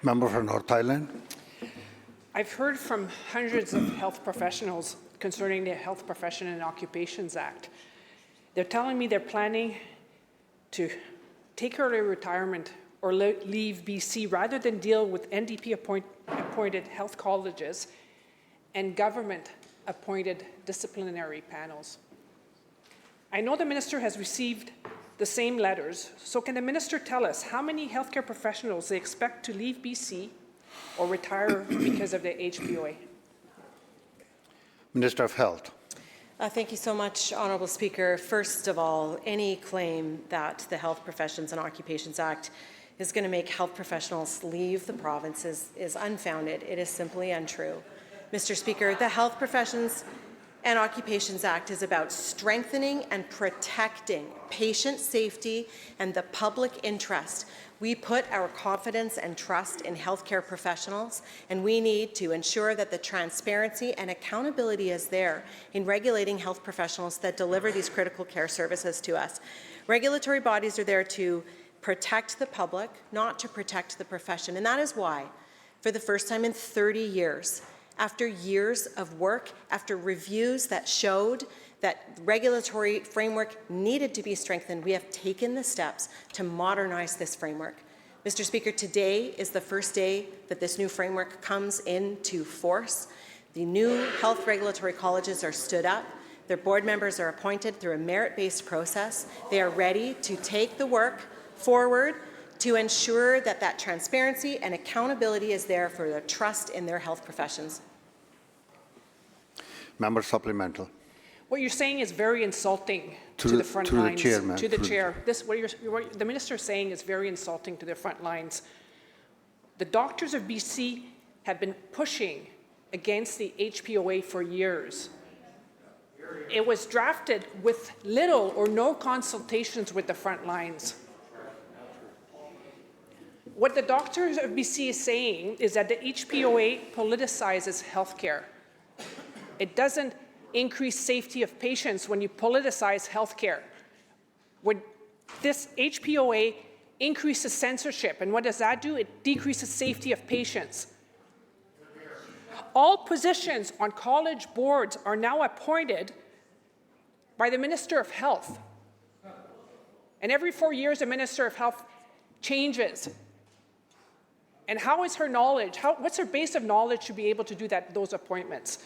Member for North Island. I've heard from hundreds of health professionals concerning the Health Profession and Occupations Act. They're telling me they're planning to take early retirement or leave BC rather than deal with NDP-appointed health colleges and government-appointed disciplinary panels. I know the minister has received the same letters, so can the minister tell us how many healthcare professionals they expect to leave BC or retire because of the HPOA? Minister of Health. Thank you so much, Honourable Speaker. First of all, any claim that the Health Professions and Occupations Act is going to make health professionals leave the province is unfounded. It is simply untrue. Mr. Speaker, the Health Professions and Occupations Act is about strengthening and protecting patient safety and the public interest. We put our confidence and trust in healthcare professionals, and we need to ensure that the transparency and accountability is there in regulating health professionals that deliver these critical care services to us. Regulatory bodies are there to protect the public, not to protect the profession, and that is why, for the first time in 30 years, after years of work, after reviews that showed that regulatory framework needed to be strengthened, we have taken the steps to modernize this framework. Mr. Speaker, today is the first day that this new framework comes into force. The new health regulatory colleges are stood up. Their board members are appointed through a merit-based process. They are ready to take the work forward to ensure that that transparency and accountability is there for the trust in their health professions. Member supplemental. What you're saying is very insulting to the front lines, to the chair. What the minister is saying is very insulting to the front lines. The doctors of BC have been pushing against the HPOA for years. It was drafted with little or no consultations with the front lines. What the doctors of BC is saying is that the HPOA politicizes healthcare. It doesn't increase safety of patients when you politicize healthcare. When this HPOA increases censorship, and what does that do? It decreases safety of patients. All positions on college boards are now appointed by the Minister of Health. And every 4 years, the Minister of Health changes. And how is her knowledge, what's her base of knowledge to be able to do those appointments?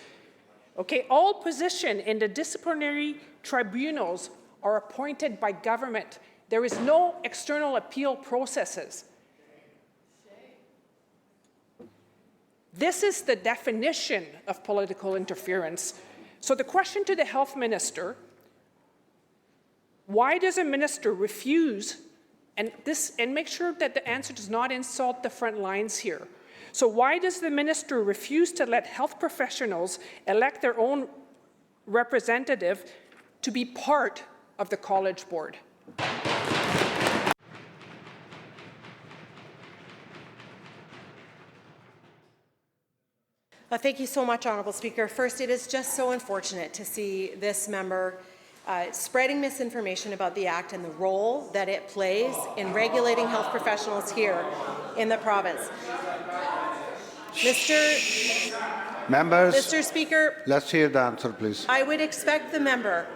Okay, all positions in the disciplinary tribunals are appointed by government. There is no external appeal processes. This is the definition of political interference. So the question to the health minister, why does a minister refuse, and make sure that the answer does not insult the front lines here. So why does the minister refuse to let health professionals elect their own representative to be part of the college board? Thank you so much, Honourable Speaker. First, it is just so unfortunate to see this member spreading misinformation about the Act and the role that it plays in regulating health professionals here in the province. Mr. Speaker, let's hear the answer, please. I would expect the member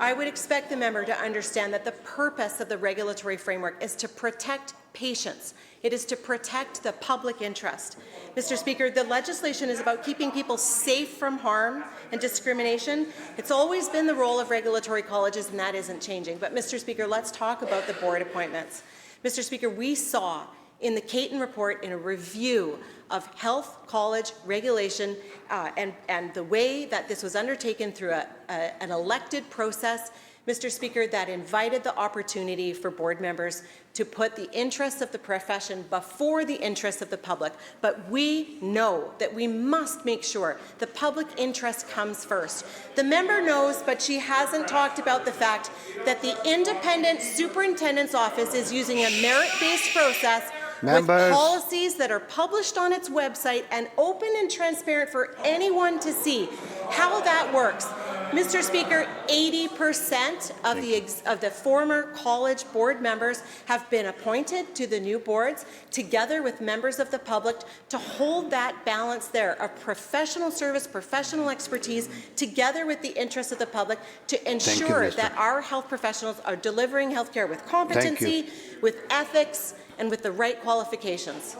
to understand that the purpose of the regulatory framework is to protect patients. It is to protect the public interest. Mr. Speaker, the legislation is about keeping people safe from harm and discrimination. It's always been the role of regulatory colleges, and that isn't changing. But, Mr. Speaker, let's talk about the board appointments. Mr. Speaker, we saw in the Caton report, in a review of health college regulation and the way that this was undertaken through an elected process, Mr. Speaker, that invited the opportunity for board members to put the interests of the profession before the interests of the public. But we know that we must make sure the public interest comes first. The member knows, but she hasn't talked about the fact that the independent superintendent's office is using a merit-based process with policies that are published on its website and open and transparent for anyone to see how that works. Mr. Speaker, 80% of the former college board members have been appointed to the new boards, together with members of the public, to hold that balance there of professional service, professional expertise, together with the interests of the public, to ensure that our health professionals are delivering health care with competency, with ethics, and with the right qualifications.